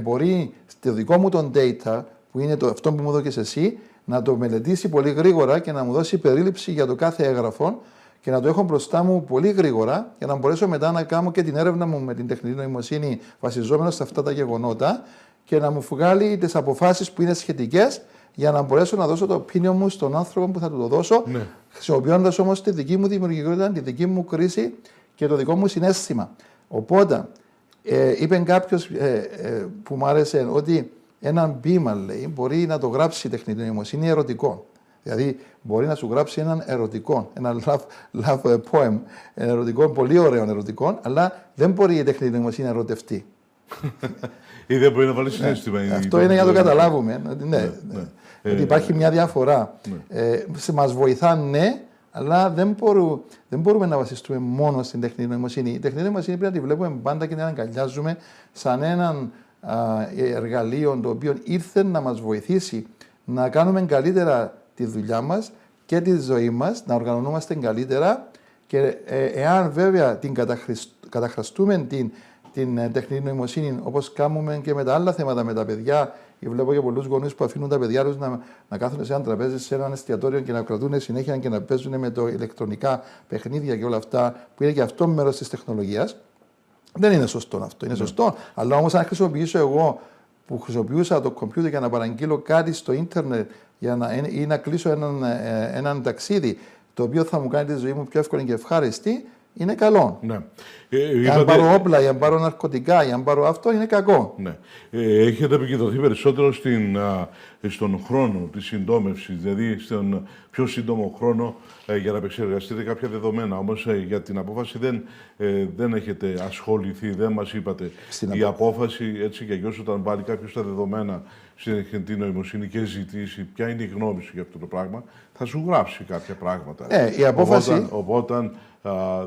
μπορεί στο δικό μου τον data, που είναι αυτό που μου δώσεις εσύ, να το μελετήσει πολύ γρήγορα και να μου δώσει περίληψη για το κάθε έγγραφο και να το έχω μπροστά μου πολύ γρήγορα για να μπορέσω μετά να κάνω και την έρευνα μου με την τεχνητή νοημοσύνη βασιζόμενο σε αυτά τα γεγονότα και να μου βγάλει τις αποφάσεις που είναι σχετικές για να μπορέσω να δώσω το opinion μου στον άνθρωπο που θα του το δώσω, ναι, χρησιμοποιώντας όμως τη δική μου δημιουργικότητα, τη δική μου κρίση και το δικό μου συναίσθημα. Οπότε, είπε κάποιος που μου άρεσε ότι έναν ποίημα, λέει, μπορεί να το γράψει η τεχνητή νοημοσύνη ερωτικό. Δηλαδή, μπορεί να σου γράψει έναν ερωτικό, έναν love poem, ένα ερωτικό, πολύ ωραίο ερωτικό, αλλά δεν μπορεί η τεχνητή νοημοσύνη να ερωτευτεί. Ή δεν μπορεί να βάλει συνέστημα. Αυτό είναι για να το καταλάβουμε. Ότι υπάρχει μια διαφορά. Μας βοηθάνε, ναι, αλλά δεν μπορούμε να βασιστούμε μόνο στην τεχνητή νοημοσύνη. Η τεχνητή νοημοσύνη πρέπει να τη βλέπουμε πάντα και να την αγκαλιάζουμε σαν έναν εργαλείο το οποίο ήρθε να μας βοηθήσει να κάνουμε καλύτερα τη δουλειά μας και τη ζωή μας, να οργανωνόμαστε καλύτερα και εάν βέβαια την καταχραστούμε την τεχνητή νοημοσύνη, όπως κάνουμε και με τα άλλα θέματα με τα παιδιά. Βλέπω και πολλούς γονείς που αφήνουν τα παιδιά τους να κάθονται σε ένα τραπέζι, σε ένα εστιατόριο και να κρατούν συνέχεια και να παίζουν με το ηλεκτρονικά παιχνίδια και όλα αυτά, που είναι και αυτό μέρος της τεχνολογίας. Δεν είναι σωστό αυτό. Είναι σωστό. Αλλά όμως, αν χρησιμοποιήσω εγώ που χρησιμοποιούσα το κομπιούτερ για να παραγγείλω κάτι στο ίντερνετ ή να κλείσω έναν ταξίδι, το οποίο θα μου κάνει τη ζωή μου πιο εύκολη και ευχάριστη, είναι καλό. Ναι. Αν πάρω όπλα, ή αν πάρω ναρκωτικά, ή αν πάρω αυτό, είναι κακό. Ναι. Έχετε επικεντρωθεί περισσότερο στον χρόνο της συντόμευσης, δηλαδή στον πιο σύντομο χρόνο για να επεξεργαστείτε κάποια δεδομένα. Όμως για την απόφαση δεν έχετε ασχοληθεί, δεν μας είπατε. Η απόφαση, έτσι και αλλιώς, όταν βάλει κάποιος τα δεδομένα στην τεχνητή νοημοσύνη και ζητήσει ποια είναι η γνώμη σου για αυτό το πράγμα, θα σου γράψει κάποια πράγματα. Η απόφαση... Οπότε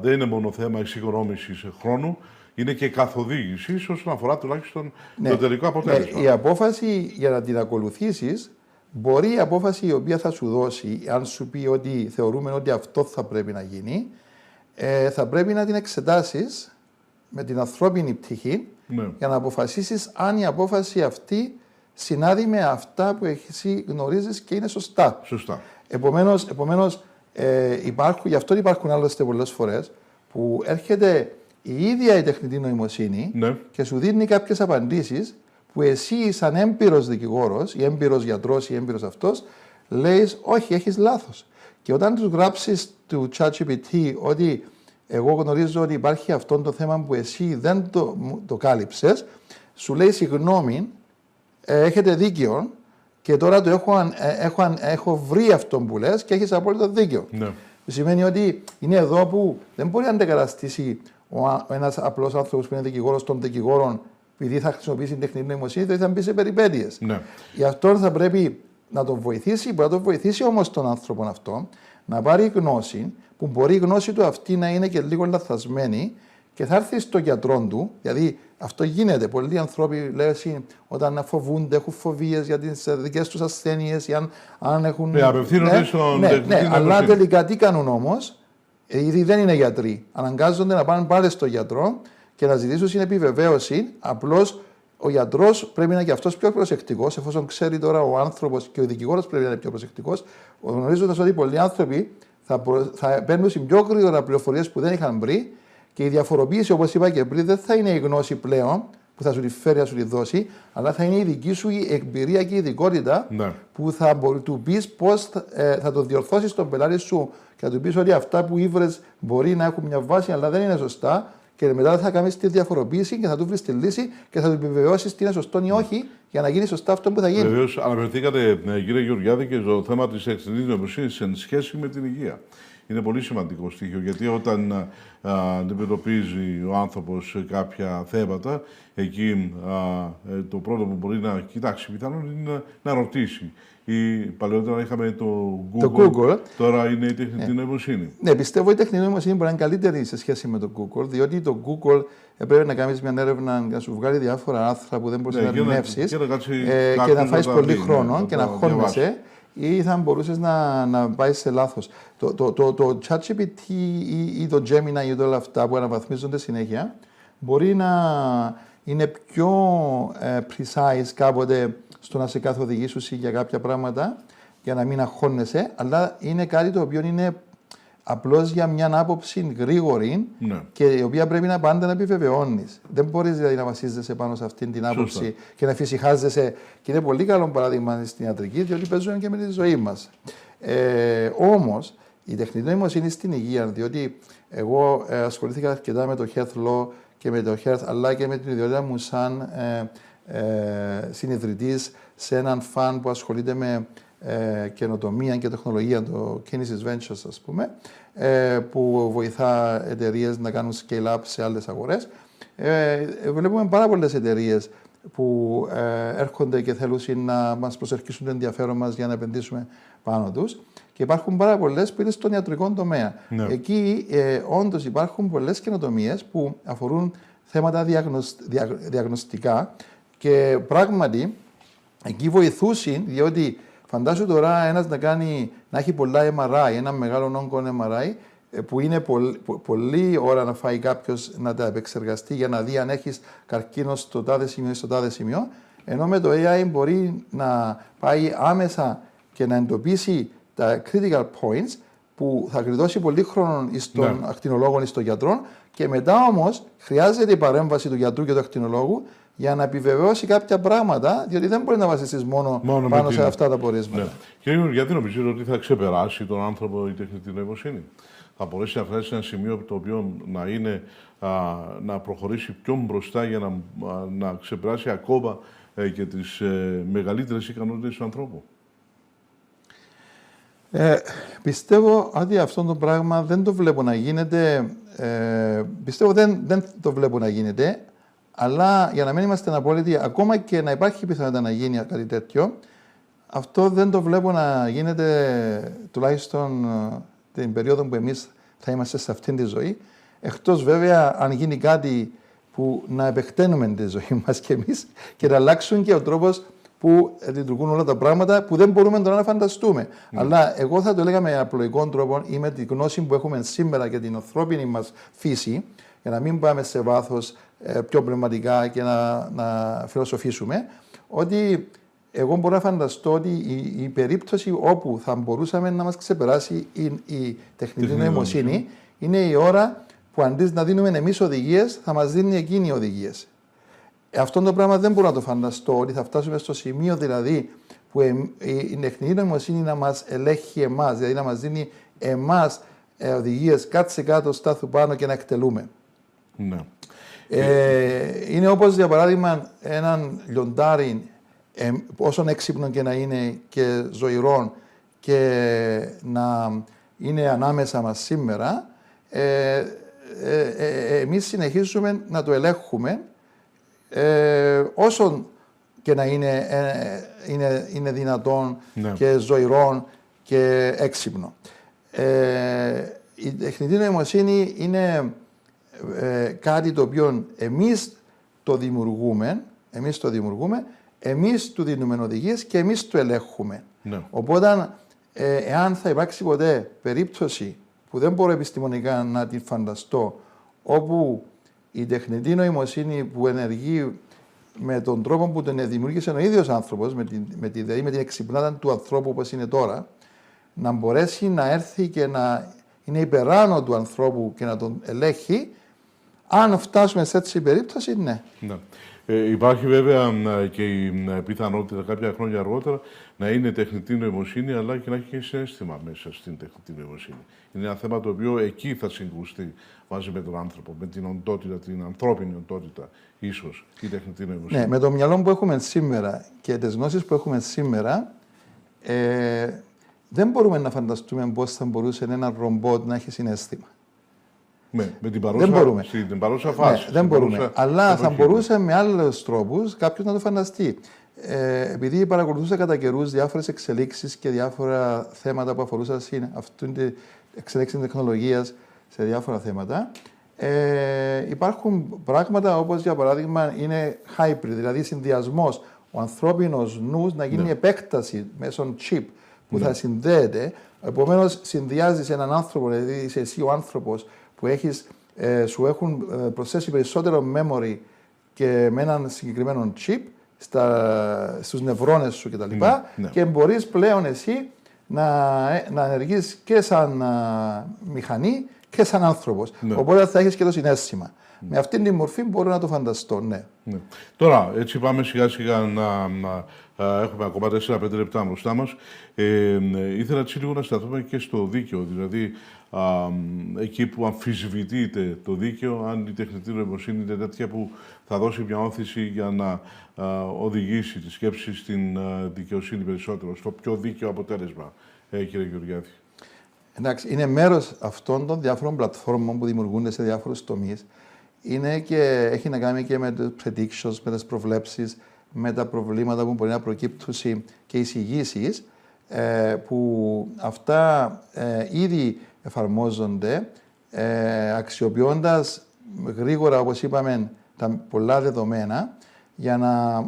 δεν είναι μόνο θέμα εξοικονόμησης χρόνου, είναι και καθοδήγηση όσον αφορά τουλάχιστον το τελικό αποτέλεσμα. Η απόφαση για να την ακολουθήσεις, μπορεί η απόφαση η οποία θα σου δώσει, αν σου πει ότι θεωρούμε ότι αυτό θα πρέπει να γίνει, θα πρέπει να την εξετάσεις με την ανθρώπινη πτυχή, για να αποφασίσεις αν η απόφαση αυτή συνάδει με αυτά που εσύ γνωρίζεις και είναι σωστά. Σωστά. Επομένως γι' αυτό υπάρχουν άλλωστε πολλές φορές που έρχεται η ίδια η τεχνητή νοημοσύνη και σου δίνει κάποιες απαντήσεις που εσύ σαν έμπειρος δικηγόρος ή έμπειρος γιατρός ή έμπειρος αυτός λέεις όχι, έχεις λάθος. Και όταν τους γράψεις του ChatGPT ότι εγώ γνωρίζω ότι υπάρχει αυτό το θέμα που εσύ δεν το κάλυψες, σου λέει συγγνώμη, έχετε δίκιο και τώρα το έχω βρει αυτό που λες και έχεις απόλυτο δίκιο. Σημαίνει ότι είναι εδώ που δεν μπορεί να αντικαταστήσει ένας απλός άνθρωπος που είναι δικηγόρος των δικηγόρων, επειδή θα χρησιμοποιήσει την τεχνητή νοημοσύνη, δηλαδή θα μπει σε περιπέτειες. Γι' αυτό θα πρέπει να τον βοηθήσει, μπορεί να τον βοηθήσει όμως τον άνθρωπο αυτό να πάρει γνώση, που μπορεί η γνώση του αυτή να είναι και λίγο λαθασμένη και θα έρθει στον γιατρό του, δηλαδή αυτό γίνεται. Πολλοί άνθρωποι λένε όταν φοβούνται, έχουν φοβίες για τις δικές τους ασθένειες ή αν έχουν. Απευθύνονται στον αλλά τελικά τι κάνουν όμως, ήδη δεν είναι γιατροί. Αναγκάζονται να πάνε πάλι στον γιατρό και να ζητήσουν την επιβεβαίωση. Απλώς ο γιατρός πρέπει να είναι και αυτός πιο προσεκτικός, εφόσον ξέρει τώρα ο άνθρωπος και ο δικηγόρος πρέπει να είναι πιο προσεκτικός, γνωρίζοντας ότι πολλοί άνθρωποι θα παίρνουν πιο γρήγορα πληροφορίες που δεν είχαν βρει και η διαφοροποίηση, όπως είπα και πριν, δεν θα είναι η γνώση πλέον που θα σου τη φέρει να σου τη δώσει, αλλά θα είναι η δική σου η εμπειρία και η ειδικότητα που θα του πεις πώς θα το διορθώσεις τον πελάτη σου και θα του πεις ότι αυτά που ήβρες μπορεί να έχουν μια βάση, αλλά δεν είναι σωστά. Και μετά θα κάνεις τη διαφοροποίηση και θα του βρεις τη λύση και θα του επιβεβαιώσεις τι είναι σωστό ή όχι για να γίνει σωστά αυτό που θα γίνει. Βεβαίως, αναφερθήκατε, κύριε Γεωργιάδη, και στο θέμα της τεχνητής νοημοσύνης εν σχέση με την υγεία. Είναι πολύ σημαντικό στοιχείο, γιατί όταν αντιμετωπίζει ο άνθρωπος κάποια θέματα, εκεί το πρώτο που μπορεί να κοιτάξει πιθανόν είναι να ρωτήσει. Παλαιότερα είχαμε το Google, τώρα είναι η τεχνητή νοημοσύνη. Ναι, πιστεύω η τεχνητή νοημοσύνη μπορεί να είναι καλύτερη σε σχέση με το Google, διότι το Google πρέπει να κάνεις μια έρευνα να σου βγάλει διάφορα άρθρα που δεν μπορείς να ερμηνεύσεις και να φάεις πολύ χρόνο και να χώνεσαι, ή θα μπορούσες να πάει σε λάθος. Το ChatGPT ή το Gemini ή όλα αυτά που αναβαθμίζονται συνέχεια μπορεί να είναι πιο precise κάποτε στο να σε καθοδηγήσουν για κάποια πράγματα για να μην αγχώνεσαι, αλλά είναι κάτι το οποίο είναι απλώς για μια άποψη γρήγορη και η οποία πρέπει να πάντα να επιβεβαιώνεις. Δεν μπορείς δηλαδή να βασίζεσαι πάνω σε αυτή την άποψη και να φυσικάζεσαι. Και είναι πολύ καλό παράδειγμα στην ιατρική, διότι παίζουν και με τη ζωή μας. Όμως, η τεχνητή νοημοσύνη στην υγεία, διότι εγώ ασχολήθηκα αρκετά με το health law και με το health, αλλά και με την ιδιότητα μου σαν συνειδητής σε έναν φαν που ασχολείται με καινοτομία και τεχνολογία, το Kinesis Ventures, ας πούμε, που βοηθά εταιρείες να κάνουν scale-up σε άλλες αγορές. Βλέπουμε πάρα πολλές εταιρείες που έρχονται και θέλουν να μας προσελκύσουν το ενδιαφέρον μας για να επενδύσουμε πάνω τους. Και υπάρχουν πάρα πολλές που είναι στον ιατρικό τομέα. Εκεί όντως υπάρχουν πολλές καινοτομίες που αφορούν θέματα διαγνωστικά και πράγματι εκεί βοηθούσαν, διότι φαντάσου τώρα ένας να έχει πολλά MRI, ένα μεγάλο όγκο MRI, που είναι πολλή ώρα να φάει κάποιος να τα επεξεργαστεί για να δει αν έχεις καρκίνο στο τάδε σημείο ή στο τάδε σημείο, ενώ με το AI μπορεί να πάει άμεσα και να εντοπίσει τα critical points που θα γλιτώσει πολύ χρόνο στον ακτινολόγο ή στον γιατρό και μετά όμως χρειάζεται η παρέμβαση του γιατρού και του ακτινολόγου για να επιβεβαιώσει κάποια πράγματα, διότι δεν μπορεί να βασιστείς μόνο πάνω σε αυτά τα πορίσματα. Κύριε, γιατί νομίζετε ότι θα ξεπεράσει τον άνθρωπο η τεχνητή νοημοσύνη? Θα μπορέσει να φτάσει σε ένα σημείο το οποίο να προχωρήσει πιο μπροστά για να ξεπεράσει ακόμα και τις μεγαλύτερες ικανότητες του ανθρώπου? Πιστεύω ότι αυτό το πράγμα δεν το βλέπω να γίνεται. Πιστεύω δεν το βλέπω να γίνεται, Αλλά για να μην είμαστε απόλυτοι, ακόμα και να υπάρχει πιθανότητα να γίνει κάτι τέτοιο, αυτό δεν το βλέπω να γίνεται τουλάχιστον την περίοδο που εμείς θα είμαστε σε αυτήν τη ζωή. Εκτός βέβαια αν γίνει κάτι που να επεκτείνουμε τη ζωή μας και εμείς και να αλλάξουν και ο τρόπος που λειτουργούν όλα τα πράγματα που δεν μπορούμε τώρα να φανταστούμε. Αλλά εγώ θα το έλεγα με απλοϊκό τρόπο ή με τη γνώση που έχουμε σήμερα για την ανθρώπινη μας φύση, για να μην πάμε σε βάθος πιο πνευματικά και να φιλοσοφήσουμε, ότι εγώ μπορώ να φανταστώ ότι η περίπτωση όπου θα μπορούσαμε να μας ξεπεράσει η τεχνητή νοημοσύνη είναι η ώρα που αντί να δίνουμε εμείς οδηγίες, θα μας δίνει εκείνοι οδηγίες. Αυτό το πράγμα δεν μπορώ να το φανταστώ, ότι θα φτάσουμε στο σημείο δηλαδή που η τεχνητή νοημοσύνη να μας ελέγχει εμάς, δηλαδή να μας δίνει εμάς οδηγίες, κάτσε κάτω, στάθου πάνω και να εκτελούμε. Ναι. Είναι όπως για παράδειγμα έναν λιοντάρι, όσον έξυπνο και να είναι και ζωηρό και να είναι ανάμεσα μας σήμερα, εμείς συνεχίζουμε να το ελέγχουμε όσον και να είναι δυνατόν και ζωηρό και έξυπνο. Η τεχνητή νοημοσύνη είναι κάτι το οποίο εμείς το δημιουργούμε, εμείς του δίνουμε οδηγίες και εμείς το ελέγχουμε. Ναι. Οπότε, εάν θα υπάρξει ποτέ περίπτωση που δεν μπορώ επιστημονικά να την φανταστώ, όπου η τεχνητή νοημοσύνη που ενεργεί με τον τρόπο που τον δημιούργησε ο ίδιος άνθρωπος, με την εξυπνάδα του ανθρώπου όπως είναι τώρα, να μπορέσει να έρθει και να είναι υπεράνω του ανθρώπου και να τον ελέγχει, αν φτάσουμε σε έτσι περίπτωση, ναι. Υπάρχει βέβαια και η πιθανότητα κάποια χρόνια αργότερα να είναι τεχνητή νοημοσύνη, αλλά και να έχει και συναίσθημα μέσα στην τεχνητή νοημοσύνη. Είναι ένα θέμα το οποίο εκεί θα συγκρουστεί μαζί με τον άνθρωπο, με την οντότητα, την ανθρώπινη οντότητα, ίσως η τεχνητή νοημοσύνη. Ναι, με το μυαλό που έχουμε σήμερα και τις γνώσεις που έχουμε σήμερα, δεν μπορούμε να φανταστούμε πώς θα μπορούσε ένα ρομπότ να έχει συναίσθημα. Με την παρούσα φάση. Ναι, δεν μπορούμε. Αλλά θα μπορούσε με άλλους τρόπους κάποιος να το φανταστεί. Επειδή παρακολουθούσα κατά καιρούς διάφορες εξελίξεις και διάφορα θέματα που αφορούσαν αυτήν την εξελίξη της τεχνολογίας σε διάφορα θέματα, υπάρχουν πράγματα όπως για παράδειγμα είναι hybrid, δηλαδή συνδυασμός ο ανθρώπινος νους να γίνει επέκταση μέσω chip που θα συνδέεται. Επομένως, συνδυάζεις έναν άνθρωπο, δηλαδή είσαι εσύ ο άνθρωπος που σου έχουν προσθέσει περισσότερο memory και με έναν συγκεκριμένο chip στους νευρώνες σου κτλ. Και μπορείς πλέον εσύ να ενεργείς και σαν μηχανή και σαν άνθρωπος. Οπότε θα έχεις και το συναίσθημα. Με αυτήν την μορφή μπορώ να το φανταστώ, ναι. Τώρα, έτσι πάμε σιγά σιγά να έχουμε ακόμα 4-5 λεπτά μπροστά μας. Ήθελα έτσι λίγο να σταθούμε και στο δίκαιο, δηλαδή εκεί που αμφισβητείται το δίκαιο, αν η τεχνητή νοημοσύνη είναι τέτοια που θα δώσει μια όθηση για να οδηγήσει τη σκέψη στην δικαιοσύνη περισσότερο, στο πιο δίκαιο αποτέλεσμα, κύριε Γεωργιάδη. Εντάξει, είναι μέρος αυτών των διάφορων πλατφόρμων που δημιουργούνται σε διάφορους τομείς. Είναι και έχει να κάνει και με τις predictions, με τις προβλέψεις, με τα προβλήματα που μπορεί να προκύπτουν και εισηγήσεις, που αυτά ήδη εφαρμόζονται αξιοποιώντας γρήγορα, όπως είπαμε, τα πολλά δεδομένα για να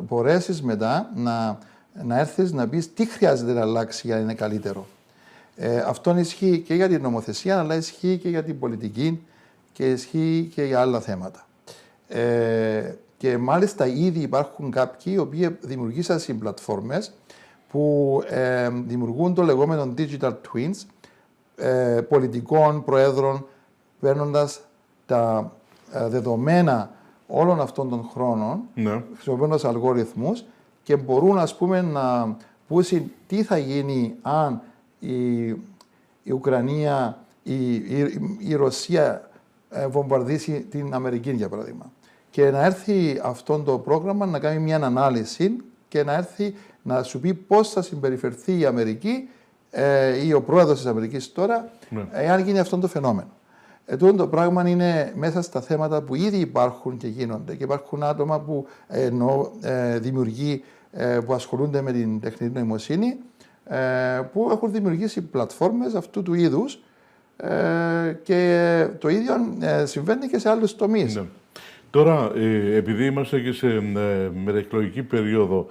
μπορέσεις μετά να έρθεις να πεις τι χρειάζεται να αλλάξει για να είναι καλύτερο. Αυτό ισχύει και για την νομοθεσία, αλλά ισχύει και για την πολιτική και ισχύει και για άλλα θέματα. Και μάλιστα ήδη υπάρχουν κάποιοι οι οποίοι δημιουργήσαν πλατφόρμες που δημιουργούν το λεγόμενο digital twins πολιτικών προέδρων, παίρνοντας τα δεδομένα όλων αυτών των χρόνων, χρησιμοποιώντας αλγόριθμους και μπορούν, ας πούμε, να πούσει τι θα γίνει αν η Ουκρανία, η Ρωσία βομβαρδίσει την Αμερική, για παράδειγμα. Και να έρθει αυτό το πρόγραμμα να κάνει μια ανάλυση και να έρθει να σου πει πώς θα συμπεριφερθεί η Αμερική ή ο πρόεδρος της Αμερικής τώρα, εάν γίνει αυτό το φαινόμενο. το πράγμα είναι μέσα στα θέματα που ήδη υπάρχουν και γίνονται. Και υπάρχουν άτομα που δημιουργοί που ασχολούνται με την τεχνητή νοημοσύνη, που έχουν δημιουργήσει πλατφόρμες αυτού του είδους, και το ίδιο συμβαίνει και σε άλλους τομείς. Ναι. Τώρα, επειδή είμαστε και σε μετεκλογική περίοδο,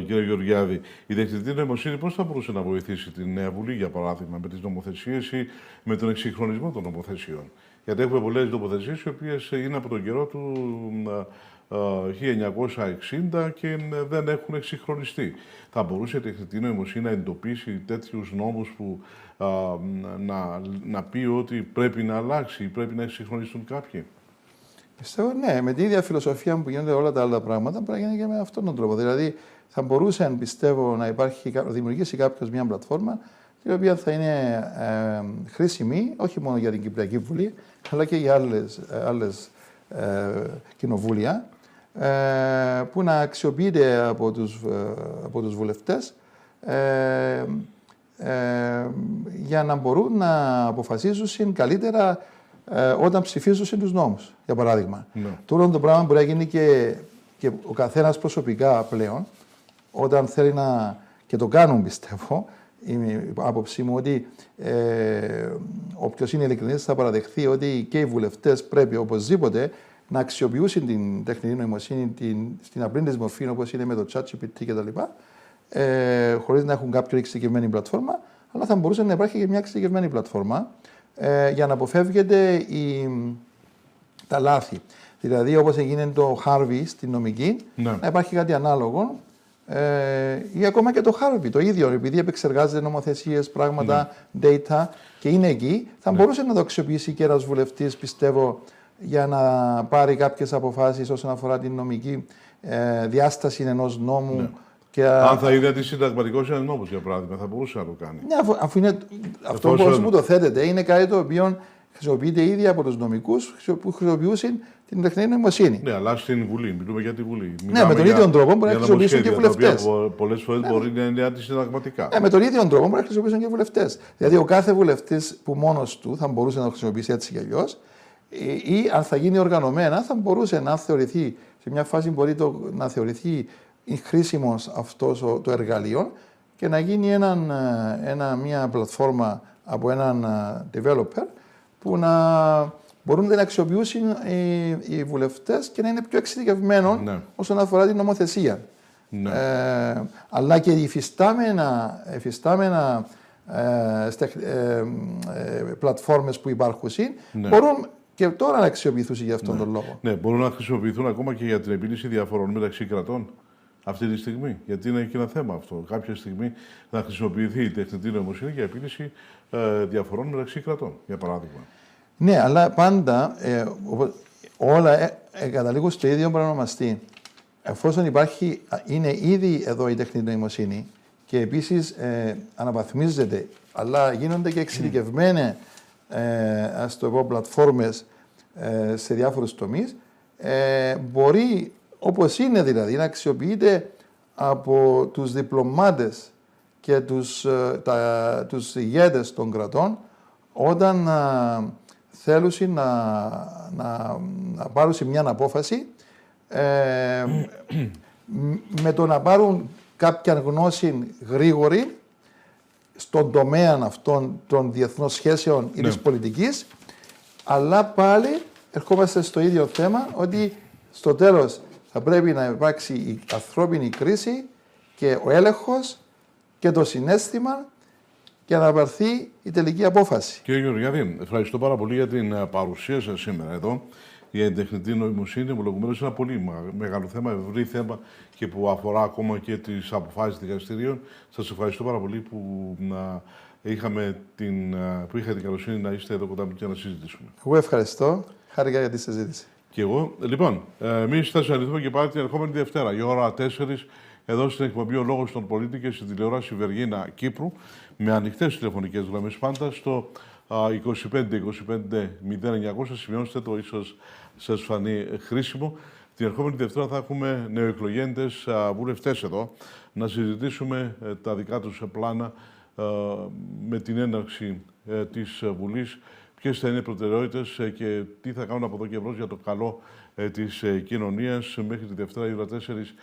κύριε Γεωργιάδη, η τεχνητή νοημοσύνη πώς θα μπορούσε να βοηθήσει τη Νέα Βουλή, για παράδειγμα, με τις νομοθεσίες ή με τον εξυγχρονισμό των νομοθεσιών? Γιατί έχουμε πολλές νομοθεσίες οι οποίες είναι από τον καιρό του 1960 και δεν έχουν εξυγχρονιστεί. Θα μπορούσε η τεχνητή νοημοσύνη να εντοπίσει τέτοιους νόμους που να πει ότι πρέπει να αλλάξει ή πρέπει να εξυγχρονιστούν κάποιοι? Πιστεύω ναι, με την ίδια φιλοσοφία που γίνονται όλα τα άλλα πράγματα, πρέπει να γίνει και με αυτόν τον τρόπο. Δηλαδή, θα μπορούσε, πιστεύω, να δημιουργήσει κάποιο μια πλατφόρμα η οποία θα είναι χρήσιμη όχι μόνο για την Κυπριακή Βουλή, αλλά και για άλλες κοινοβούλια, που να αξιοποιείται από τους βουλευτές για να μπορούν να αποφασίζουν καλύτερα όταν ψηφίζουν τους νόμους, για παράδειγμα. Ναι. Τούτο το πράγμα μπορεί να γίνει και ο καθένας προσωπικά πλέον, όταν θέλει να. Και το κάνουν, πιστεύω, είναι η άποψή μου, ότι όποιος είναι ειλικρινής θα παραδεχθεί ότι και οι βουλευτές πρέπει οπωσδήποτε να αξιοποιήσουν την τεχνητή νοημοσύνη στην απλή της μορφή, όπως είναι με το ChatGPT κτλ., χωρίς να έχουν κάποια εξειδικευμένη πλατφόρμα, αλλά θα μπορούσε να υπάρχει και μια εξειδικευμένη πλατφόρμα για να αποφεύγεται τα λάθη. Δηλαδή, όπως έγινε το Harvey στην νομική, ναι, να υπάρχει κάτι ανάλογο, ή ακόμα και το Harvey το ίδιο, επειδή επεξεργάζεται νομοθεσίες, πράγματα, data και είναι εκεί, θα μπορούσε να το αξιοποιήσει και ένας βουλευτής, πιστεύω, για να πάρει κάποιες αποφάσεις όσον αφορά την νομική διάσταση ενός νόμου. Ναι. Και, αν θα είδε ότι συνταγματικός είναι νόμος, για παράδειγμα, θα μπορούσε να το κάνει. Ναι, αφού είναι αυτό που το θέτεται, είναι κάτι το οποίο χρησιμοποιείται ήδη από τους νομικούς που χρησιμοποιούσαν την τεχνητή νοημοσύνη. Ναι, αλλά στην Βουλή, μιλούμε για τη Βουλή. Ναι, με τον ίδιο τρόπο μπορεί να χρησιμοποιήσουν και οι βουλευτές. Πολλές φορές μπορεί να είναι αντισυνταγματικά. Ναι, με τον ίδιο τρόπο μπορεί να χρησιμοποιήσουν και οι βουλευτές. Δηλαδή, ο κάθε βουλευτής που μόνος του θα μπορούσε να το χρησιμοποιήσει έτσι κι αλλιώς, ή αν θα γίνει οργανωμένα, θα μπορούσε να θεωρηθεί, σε μια φάση μπορεί να θεωρηθεί χρήσιμος αυτό το εργαλείο και να γίνει μια πλατφόρμα από έναν developer που να μπορούν να αξιοποιήσουν οι βουλευτές και να είναι πιο εξειδικευμένοι όσον αφορά την νομοθεσία. Ναι. Αλλά και οι υφιστάμενα πλατφόρμες που υπάρχουν μπορούν και τώρα να αξιοποιηθούν για αυτόν τον λόγο. Ναι, μπορούν να χρησιμοποιηθούν ακόμα και για την επίλυση διαφορών μεταξύ κρατών αυτή τη στιγμή. Γιατί είναι και ένα θέμα αυτό. Κάποια στιγμή θα χρησιμοποιηθεί η τεχνητή νοημοσύνη για επίλυση διαφορών μεταξύ κρατών, για παράδειγμα. Ναι, αλλά πάντα όλα καταλήγουν στο ίδιο παρανομαστή. Εφόσον είναι ήδη εδώ η τεχνητή νοημοσύνη και επίσης αναβαθμίζεται, αλλά γίνονται και εξειδικευμένες ας το πω, πλατφόρμες σε διάφορους τομείς, μπορεί, όπως είναι δηλαδή, να αξιοποιείται από τους διπλωμάτες και τους ηγέτες των κρατών όταν θέλουν να πάρουν μια απόφαση με το να πάρουν κάποια γνώση γρήγορη στον τομέα αυτών των διεθνών σχέσεων ή της πολιτικής, αλλά πάλι ερχόμαστε στο ίδιο θέμα ότι στο τέλος θα πρέπει να υπάρξει η ανθρώπινη κρίση και ο έλεγχος και το συναίσθημα για να πάρθει η τελική απόφαση. Κύριε Γεωργιάδη, ευχαριστώ πάρα πολύ για την παρουσία σας σήμερα εδώ για την τεχνητή νοημοσύνη. Ομολογουμένως είναι ένα πολύ μεγάλο θέμα, ευρύ θέμα και που αφορά ακόμα και τις αποφάσεις δικαστηρίων. Σας ευχαριστώ πάρα πολύ που είχατε την καλοσύνη να είστε εδώ κοντά μου και να συζητήσουμε. Εγώ ευχαριστώ. Χάρηκα για τη συζήτηση. Και εγώ. Λοιπόν, εμείς θα συναντηθούμε και πάλι την ερχόμενη Δευτέρα, η ώρα 4, εδώ στην εκπομπή Ο Λόγος των Πολίτη και στην τηλεόραση Βεργίνα Κύπρου, με ανοιχτές τηλεφωνικές γραμμές πάντα στο 25-25-0900. Σημειώστε το, ίσως σας φανεί χρήσιμο. Την ερχόμενη Δευτέρα θα έχουμε νεοεκλογέντες βουλευτές εδώ να συζητήσουμε τα δικά τους πλάνα με την έναρξη της Βουλής. ποιες θα είναι οι προτεραιότητες και τι θα κάνουν από εδώ και μπρος για το καλό της κοινωνίας. Μέχρι τη Δευτέρα, η ώρα 4,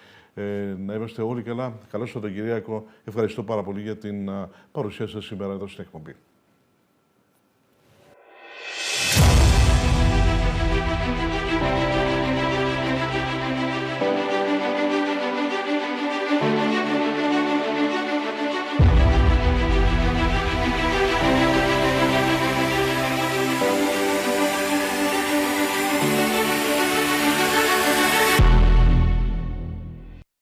να είμαστε όλοι καλά. Καλό Σαββατοκυριακό. Ευχαριστώ πάρα πολύ για την παρουσία σας σήμερα εδώ στην εκπομπή.